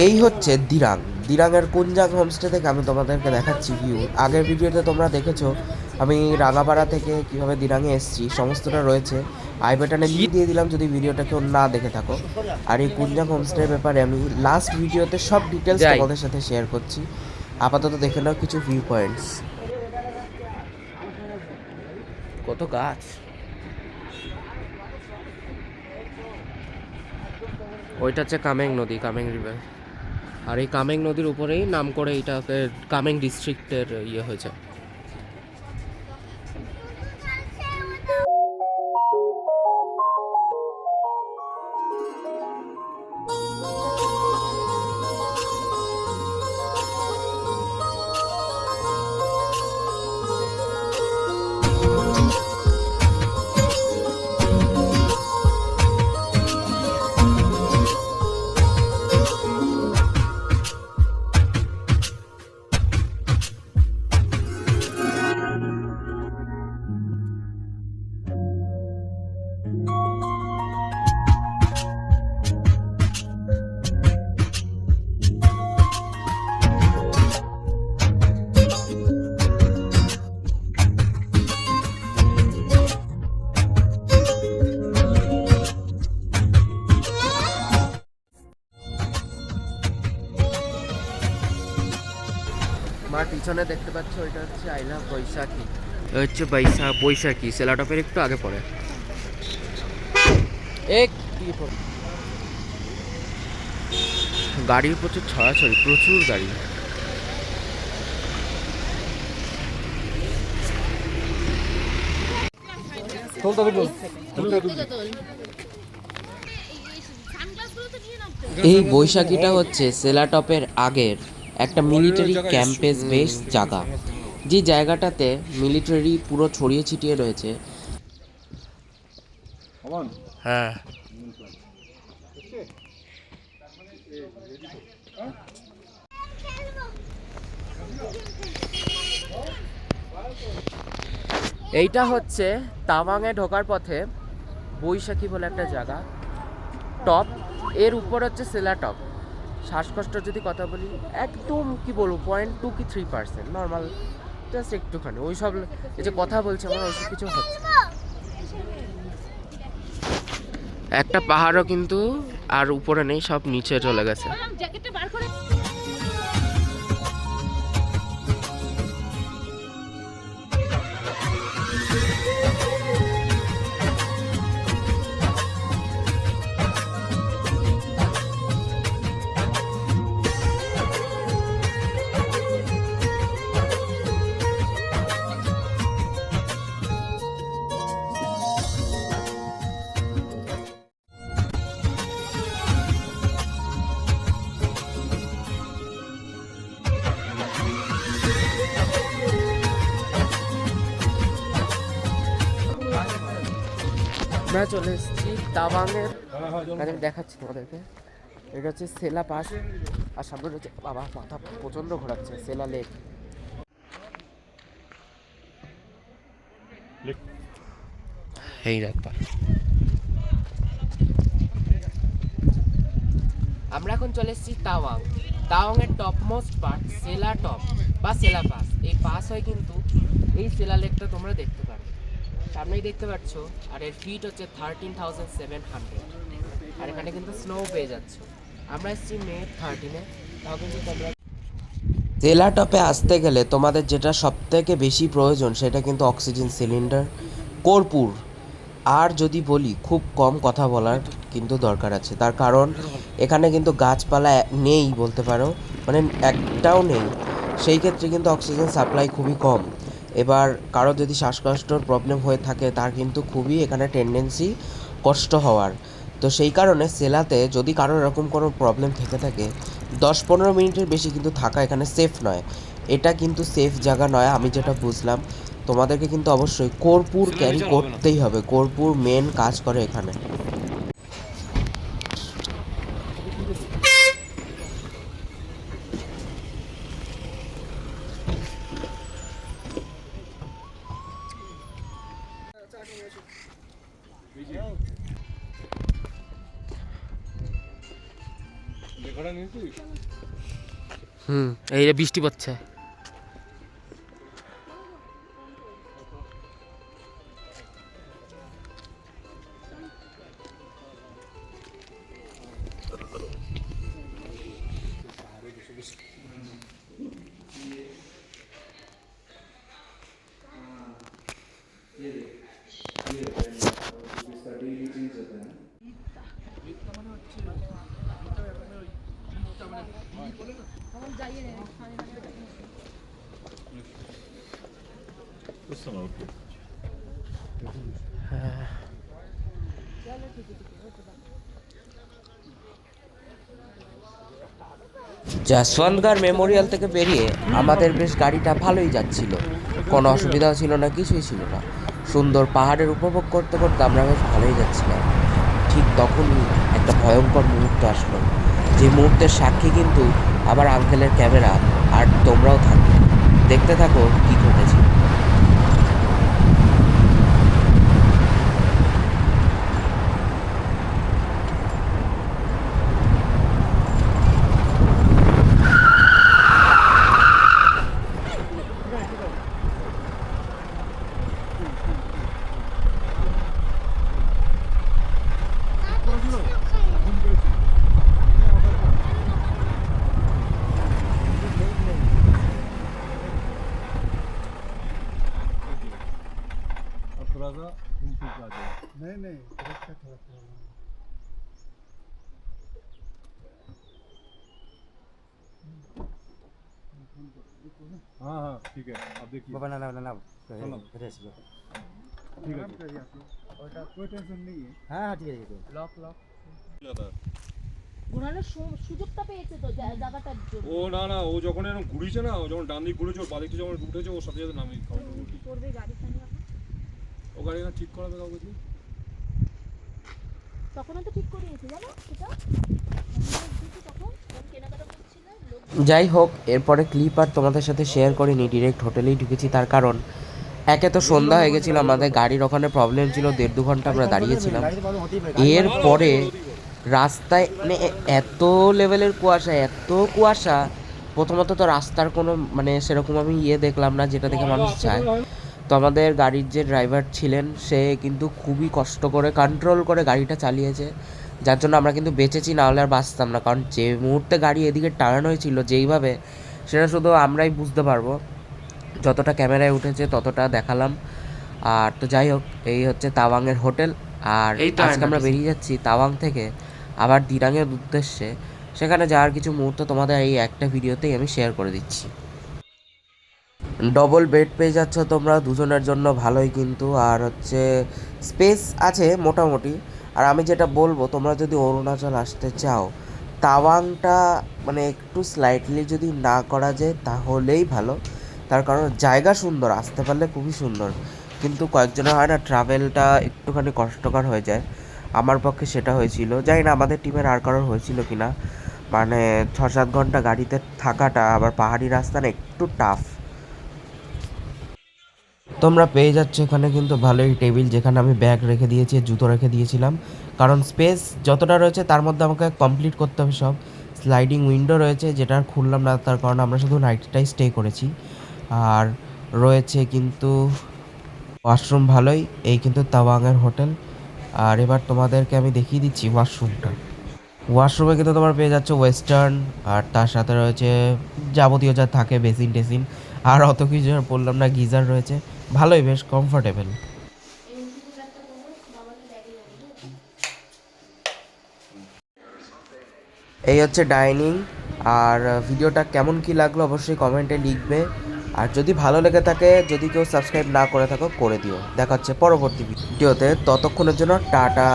এই হচ্ছে দিরাং। দিরাংয়ের কুঞ্জাং হোমস্টে থেকে আমি তোমাদেরকে দেখাচ্ছি ভিউ। আগের ভিডিওতে তোমরা দেখেছো আমি রাঙাপাড়া থেকে কীভাবে দিরাংয়ে এসেছি, সমস্তটা রয়েছে। আই বাটনে লিঙ্ক দিয়ে দিলাম যদি ভিডিওটা কেউ না দেখে থাকো। আর এই কুঞ্জাং হোমস্টের ব্যাপারে আমি লাস্ট ভিডিওতে সব ডিটেলস তোমাদের সাথে শেয়ার করছি। আপাতত দেখে নাও কিছু ভিউ পয়েন্টস। কত গাছ! ওইটা হচ্ছে কামেং নদী, কামেং রিভার। আর এই কামেং নদীর উপরেই নাম করে এইটাকে কামেং ডিস্ট্রিক্টের ইয়ে হয়েছে। মার পিছনে দেখতে পাচ্ছ ওইটা হচ্ছে আই লাভ বৈশাখী। হচ্ছে বৈশাখী সেলাটপের একটু আগে পড়ে। গাড়ির প্রচুর ছড়াছড়ি, প্রচুর গাড়ি। এই বৈশাখীটা হচ্ছে সেলাটপের আগের একটা মিলিটারি ক্যাম্পেস বেস জায়গা, যে জায়গাটাতে মিলিটারি পুরো ছড়িয়ে ছিটিয়ে রয়েছে। হ্যাঁ, এইটা হচ্ছে তাওয়াংয়ে ঢোকার পথে বৈশাখী বলে একটা জায়গা। টপ এর উপর হচ্ছে সেলাটপ। শ্বাসকষ্ট যদি কথা বলি, একদম কি বলবো 0.2 কি 3% নর্মাল, জাস্ট একটুখানি। ওই সব এই যে কথা বলছে আমার ওইসব কিছু হচ্ছে। একটা পাহাড়ও কিন্তু আর উপরে নেই, সব নিচে চলে গেছে। আমরা চলে এসেছি তাওয়াংয়ের কাছে, দেখাচ্ছি তোমাদেরকে। এটা হচ্ছে সেলা পাস, আর সামনে হচ্ছে বাবা মাথা প্রচণ্ড ঘোরাচ্ছে সেলা লেক। এই একবার আমরা এখন চলে এসেছি তাওয়াং। তাওয়াংয়ের টপ মোস্ট পার্ট সেলা টপ বা সেলা পাস। এই পাস হয় কিন্তু এই সেলা লেকটা তোমরা দেখতে পারো, সামনেই দেখতে পাচ্ছ। আর এর ফিট হচ্ছে 13,700। আর এখানে কিন্তু স্নো পেয়ে যাচ্ছ। আমরা এসেছি মে 13-এ। তাও কিন্তু তোমরা সেলা টপে আসতে গেলে তোমাদের যেটা সবথেকে বেশি প্রয়োজন সেটা কিন্তু অক্সিজেন সিলিন্ডার, কর্পূর। আর যদি বলি খুব কম কথা বলার কিন্তু দরকার আছে, তার কারণ এখানে কিন্তু গাছপালা নেই বলতে পারো, মানে একটাও নেই। সেই ক্ষেত্রে কিন্তু অক্সিজেন সাপ্লাই খুবই কম। এবার কারো যদি শ্বাসকষ্টর প্রবলেম হয়ে থাকে তার কিন্তু খুবই এখানে টেন্ডেন্সি কষ্ট হওয়ার। তো সেই কারণে সেলাতে যদি কারোর এরকম কোনো প্রবলেম থেকে থাকে 10-15 মিনিটের বেশি কিন্তু থাকা এখানে সেফ নয়। এটা কিন্তু সেফ জায়গা নয়, আমি যেটা বুঝলাম। তোমাদেরকে কিন্তু অবশ্যই কর্পূর ক্যারি করতেই হবে, কর্পূর মেন কাজ করে এখানে। এই রে বৃষ্টি পড়ছে। যশবন্তগড় মেমোরিয়াল থেকে বেরিয়ে আমাদের বেশ গাড়িটা ভালোই যাচ্ছিল, কোনো অসুবিধাও ছিল না, কিছুই ছিল না। সুন্দর পাহাড়ের উপভোগ করতে করতে আমরা বেশ ভালোই যাচ্ছিলাম। ঠিক তখনই একটা ভয়ঙ্কর মুহূর্ত আসলো, যে মুহূর্তের সাক্ষী কিন্তু আমার আঙ্কেলের ক্যামেরা, আর তোমরাও থাকবে। দেখতে থাকো কি ঘটেছে। नहीं थोड़ा थोड़ा। हाँ ठीक है, अब देखिए बाबा ना ठीक है, कोई टेंशन नहीं है। हाँ ठीक है, लॉक ঘোরানোর সুযোগটা পেয়েছে তো জায়গাটার জন্য। ও না ও যখন এরকম ঘুরেছে না, ও যখন ডান দিক ঘুরেছে, ওর বাদিকটা যখন উঠেছে, ওর সাথে সাথে নামে কি করবে গাড়ি খানি এখন? ও গাড়ি না ঠিক করাবে কাউকে দিয়ে। তখন তো ঠিক করিয়েছে জানো সেটা, তখন কেনাকাটা করছিল লোক। যাই হোক, এরপরে ক্লিপ আর তোমাদের সাথে শেয়ার করিনি, ডিরেক্ট হোটেলেই ঢুকেছি। তার কারণ একে তো সন্ধ্যা হয়ে গেছিলো, আমাদের গাড়ির ওখানে প্রবলেম ছিল, 1.5-2 ঘন্টা আমরা দাঁড়িয়েছিলাম। এরপরে রাস্তায় মানে এত লেভেলের কুয়াশা, এত কুয়াশা। প্রথমত তো রাস্তার কোনো মানে সেরকম আমি দেখলাম না যেটা দেখে মানুষ যায়। তো আমাদের গাড়ির যে ড্রাইভার ছিলেন সে কিন্তু খুবই কষ্ট করে কন্ট্রোল করে গাড়িটা চালিয়েছে, যার জন্য আমরা কিন্তু বেঁচেছি, না হলে আর বাঁচতাম না। কারণ যে মুহূর্তে গাড়ি এদিকে টার্ন হয়েছিল যেইভাবে, সেটা শুধু আমরাই বুঝতে পারবো। যতটা ক্যামেরায় উঠেছে ততটা দেখালাম। আর তো যাই হোক, এই হচ্ছে তাওয়াংয়ের হোটেল। আর আজকে আমরা বেরিয়ে যাচ্ছি তাওয়াং থেকে আবার দিরাংয়ের উদ্দেশ্যে। সেখানে যাওয়ার কিছু মুহূর্ত তোমাদের এই একটা ভিডিওতেই আমি শেয়ার করে দিচ্ছি। ডবল বেড পেয়ে যাচ্ছ তোমরা দুজনের জন্য, ভালোই কিন্তু। আর হচ্ছে স্পেস আছে মোটামুটি। আর আমি যেটা বলবো, তোমরা যদি অরুণাচল আসতে চাও, তাওয়াংটা মানে একটু স্লাইটলি যদি না করা যায় তাহলেই ভালো। তার কারণ জায়গা সুন্দর, আসতে পারলে খুবই সুন্দর, কিন্তু কয়েকজনের হয় না ট্রাভেলটা একটুখানি কষ্টকর হয়ে যায়। আমার পক্ষে সেটা হয়েছিল, জানি না আমাদের টিমের আর কারোর হয়েছিল কি না। মানে 6-7 ঘন্টা গাড়িতে থাকাটা, আবার পাহাড়ি রাস্তা না, একটু টাফ। তোমরা পেয়ে যাচ্ছ এখানে কিন্তু ভালোই টেবিল, যেখানে আমি ব্যাগ রেখে দিয়েছি, জুতো রেখে দিয়েছিলাম। কারণ স্পেস যতটা রয়েছে তার মধ্যে আমাকে কমপ্লিট করতে হবে সব। স্লাইডিং উইন্ডো রয়েছে, যেটা আর খুললাম না, তার কারণ আমরা শুধু নাইটটাই স্টে করেছি। আর রয়েছে কিন্তু ওয়াশরুম ভালোই, এই কিন্তু তাওয়াংয়ের হোটেল। আর এবার তোমাদেরকে আমি দেখিয়ে দিচ্ছি ওয়াশরুমটা। ওয়াশরুমে কিন্তু তোমরা পেয়ে যাচ্ছ ওয়েস্টার্ন, আর তার সাথে রয়েছে যাবতীয় যা থাকে, বেসিন টেসিন, আর অত কিছু আর বললাম না, গিজার রয়েছে, ভালোই বেশ কমফোর্টেবল। এই হচ্ছে ডাইনিং। আর ভিডিওটা কেমন কি লাগলো অবশ্যই কমেন্টে লিখবে। আর যদি ভালো লেগে থাকে, যদি কেউ সাবস্ক্রাইব না করে থাকো, করে দিও। দেখা হচ্ছে পরবর্তী ভিডিওতে, ততক্ষণের জন্য টাটা।